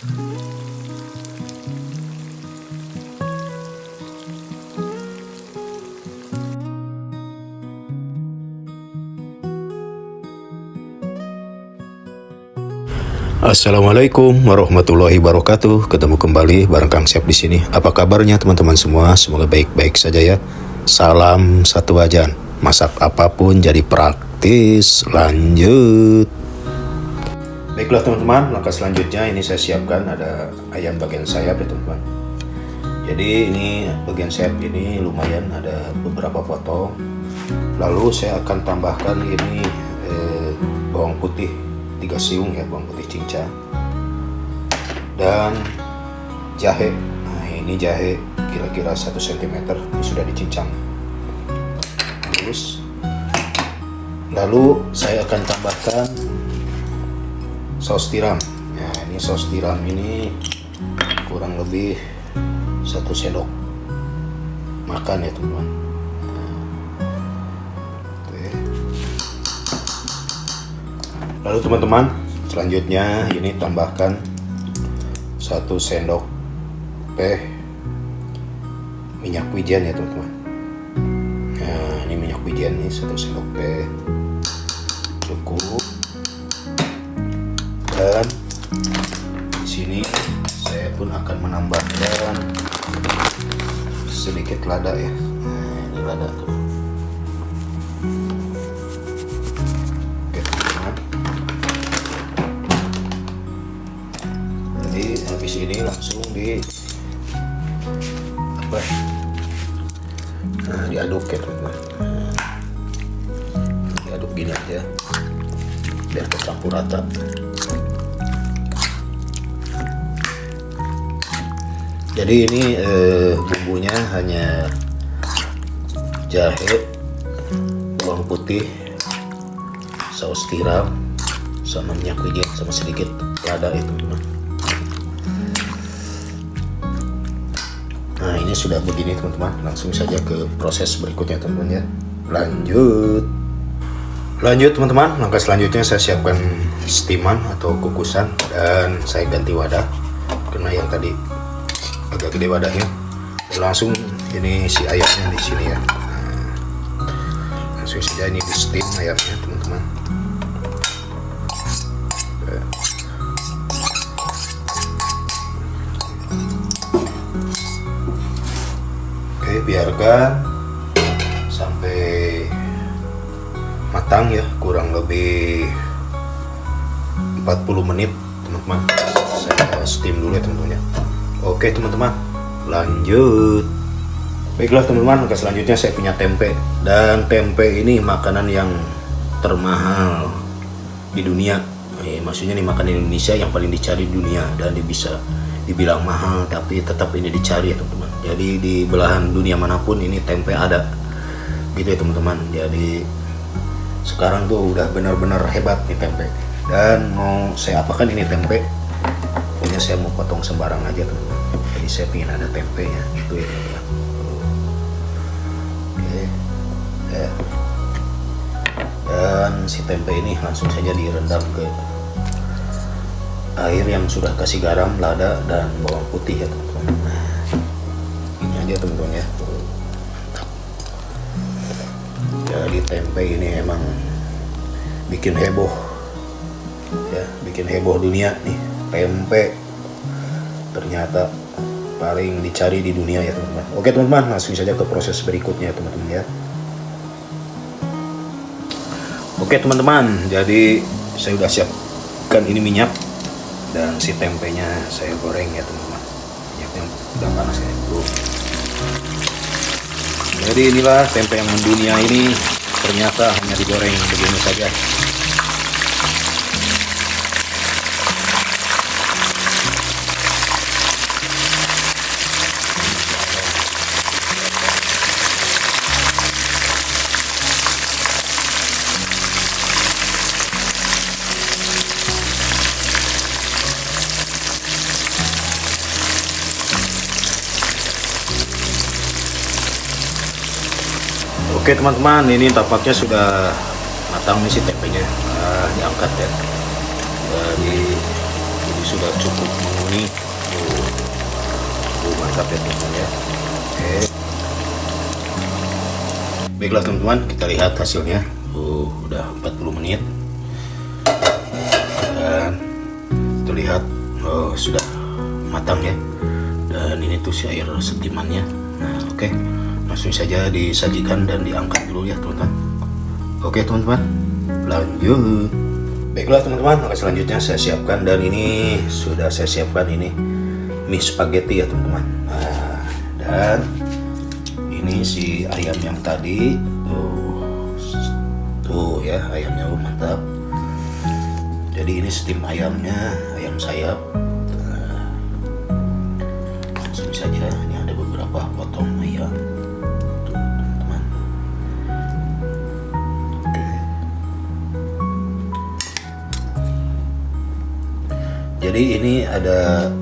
Assalamualaikum warahmatullahi wabarakatuh. Ketemu kembali bareng Kang Syep di sini. Apa kabarnya teman-teman semua? Semoga baik-baik saja ya. Salam satu wajan. Masak apapun jadi praktis. Lanjut. Baiklah teman-teman, langkah selanjutnya ini saya siapkan ada ayam bagian sayap ya teman-teman. Jadi ini bagian sayap ini lumayan ada beberapa potong. Lalu saya akan tambahkan ini bawang putih 3 siung ya, bawang putih cincang dan jahe. Nah ini jahe kira-kira 1 cm ini sudah dicincang halus. Lalu saya akan tambahkan saus tiram. Nah ini saus tiram ini kurang lebih 1 sendok makan ya teman-teman. Lalu teman-teman, selanjutnya ini tambahkan 1 sendok teh minyak wijen ya teman-teman. Nah ini minyak wijen nih 1 sendok teh cukup. Dan di sini saya pun akan menambahkan sedikit lada ya. Nah ini lada tuh. Habis ini langsung diaduk ya teman-teman. Diaduk gini aja biar tercampur rata. Jadi ini bumbunya hanya jahe, bawang putih, saus tiram, sama minyak wijen, sama sedikit lada itu teman-teman. Nah ini sudah begini teman-teman, langsung saja ke proses berikutnya teman-teman ya. Lanjut teman-teman, langkah selanjutnya saya siapkan steaman atau kukusan dan saya ganti wadah karena yang tadi agak gede wadahnya. Dan langsung ini si ayamnya di sini ya. Nah, langsung saja ini di steam ayamnya teman-teman. Biarkan sampai matang ya, kurang lebih 40 menit teman-teman. Saya steam dulu ya teman-teman ya. Oke teman-teman, lanjut. Baiklah teman-teman, langkah selanjutnya saya punya tempe. Dan tempe ini makanan yang termahal di dunia. Maksudnya nih makanan Indonesia yang paling dicari di dunia dan bisa dibilang mahal tapi tetap ini dicari ya teman-teman. Jadi di belahan dunia manapun ini tempe ada gitu ya teman-teman. Jadi sekarang tuh udah benar-benar hebat nih tempe. Dan mau saya apakan ini tempe, pokoknya saya mau potong sembarang aja teman-teman. Jadi saya ingin ada tempe ya gitu ya teman-teman. Oke ya. Dan si tempe ini langsung saja direndam ke air yang sudah kasih garam, lada, dan bawang putih ya teman-teman. Nah, ini aja teman-teman ya. Jadi tempe ini emang bikin heboh ya, bikin heboh dunia nih. Tempe ternyata paling dicari di dunia ya teman-teman. Oke teman-teman, langsung saja ke proses berikutnya ya teman-teman ya. Oke teman-teman, jadi saya udah siapkan ini minyak. Dan si tempenya saya goreng ya teman-teman. Minyaknya udah panas ya. Jadi inilah tempe yang mendunia ini ternyata hanya digoreng begini saja. Oke teman-teman, ini tampaknya sudah matang nih si tempenya. Nah, diangkat ya. Jadi sudah cukup menguning. Mantap ya teman-teman ya. Oke. Baiklah teman-teman, kita lihat hasilnya. Udah 40 menit. Dan terlihat sudah matang ya. Dan ini tuh si air setimannya. Nah, oke. Langsung saja disajikan dan diangkat dulu ya teman-teman. Oke teman-teman, lanjut. Baiklah teman-teman, maka selanjutnya saya siapkan, dan ini sudah saya siapkan ini mie spaghetti ya teman-teman. Nah, dan ini si ayam yang tadi tuh ya, ayamnya mantap. Jadi ini steam ayamnya, ayam sayap. Nah, langsung saja, ini ada beberapa potong ayam tuh teman-teman. Oke. Jadi ini ada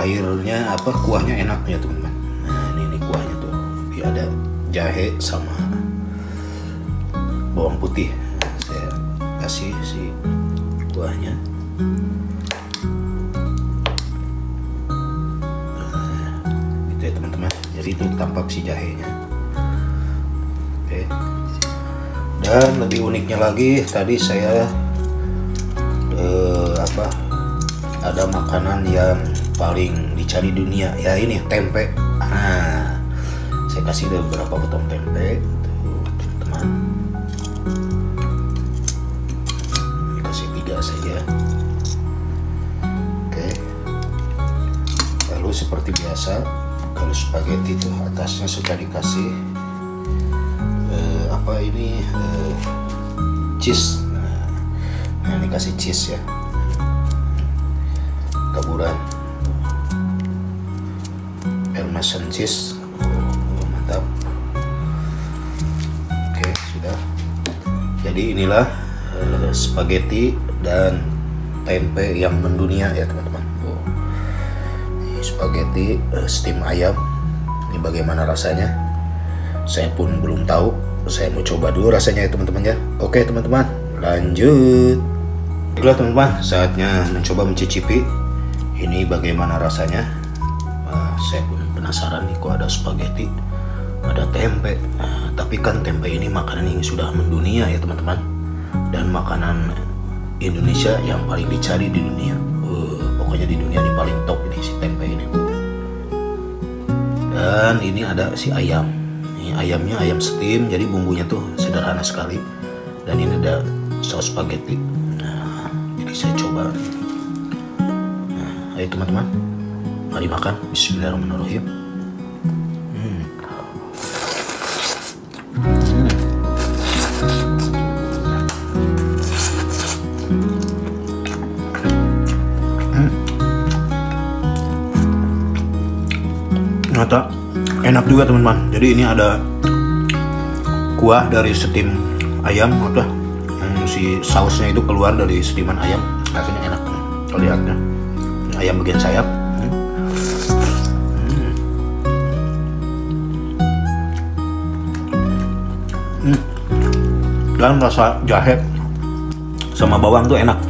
airnya, kuahnya enak ya teman-teman. Nah ini kuahnya tuh, ada jahe sama bawang putih. Nah, saya kasih si kuahnya. Nah, itu ya teman-teman. Jadi itu tampak si jahenya. Oke. Dan lebih uniknya lagi, tadi saya ada makanan yang paling dicari dunia ya, ini tempe. Nah, saya kasih beberapa potong tempe tuh teman-teman. Kasih 3 saja. Oke. Lalu seperti biasa, kalau spaghetti itu atasnya sudah dikasih cheese. Nah, ini kasih cheese ya, taburan Parmesan cheese. Mantap. Oke, sudah. Jadi inilah spaghetti dan tempe yang mendunia ya teman-teman. Ini spaghetti steam ayam. Ini bagaimana rasanya? Saya pun belum tahu. Saya mau coba dulu rasanya ya teman-teman ya. Oke teman-teman, lanjut. Baiklah teman-teman, saatnya mencoba mencicipi ini bagaimana rasanya. Saya pun penasaran nih, kok ada spaghetti, ada tempe. Tapi kan tempe ini makanan yang sudah mendunia ya teman-teman, dan makanan Indonesia yang paling dicari di dunia. Pokoknya di dunia ini paling top ini si tempe ini. Dan ini ada si ayam. Ini ayamnya ayam steam, jadi bumbunya tuh sederhana sekali. Dan ini ada saus spaghetti. Nah, jadi saya coba. Nah, ayo teman-teman, mari makan. Bismillahirrahmanirrahim. Ternyata enak juga teman-teman. Jadi ini ada kuah dari steam ayam, si sausnya itu keluar dari steaman ayam. Rasanya enak lihatnya. Ayam bagian sayap. Dan rasa jahe sama bawang tuh enak,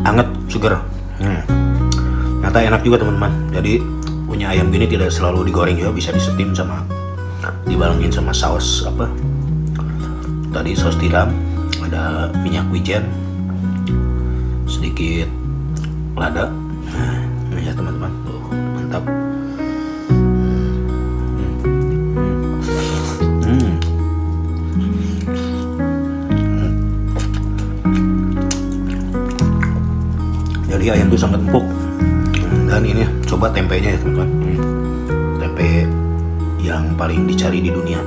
anget, seger. Ternyata enak juga teman-teman. Jadi punya ayam gini tidak selalu digoreng juga, bisa disteam sama dibalangin sama saus tadi, saus tiram, ada minyak wijen, sedikit lada. Nah ya teman-teman, mantap. Jadi ayam itu sangat empuk. Dan ini coba tempenya ya teman-teman. Tempe yang paling dicari di dunia.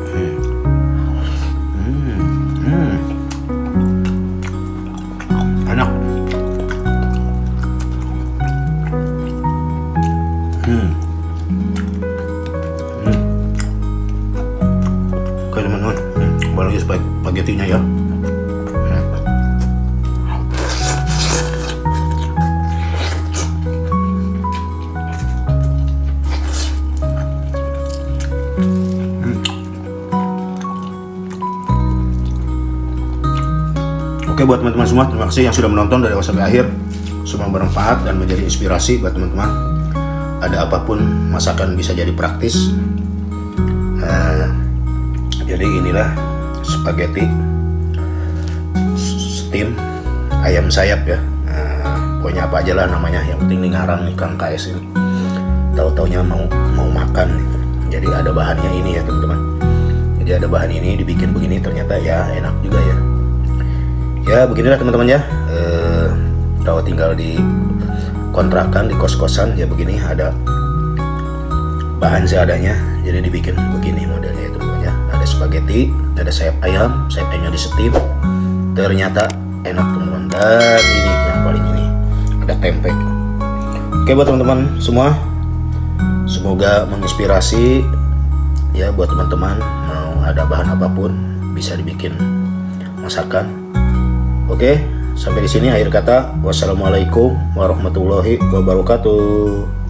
Enak. Oke teman-teman, kembali spaghettinya ya. Oke, buat teman-teman semua, terima kasih yang sudah menonton dari awal sampai akhir. semua bermanfaat dan menjadi inspirasi buat teman-teman. Ada apapun masakan bisa jadi praktis. Jadi inilah spaghetti steam ayam sayap ya. Pokoknya apa aja lah namanya, yang penting nih ngarang nih Kang KS ini. Tahu-taunya mau makan nih. Jadi ada bahannya ini ya teman-teman. Jadi ada bahan ini dibikin begini, ternyata ya enak juga ya. Ya beginilah teman-teman ya. Kalau tinggal di kontrakan, di kos-kosan ya begini, ada bahan seadanya. Jadi dibikin begini modelnya ya teman-teman ya. Ada spaghetti, ada sayap ayamnya di steam. Ternyata enak teman-teman. Dan ini yang paling ini, ada tempe. Oke buat teman-teman semua, semoga menginspirasi ya buat teman-teman. Mau ada bahan apapun bisa dibikin masakan. Oke, sampai di sini akhir kata. Wassalamualaikum warahmatullahi wabarakatuh.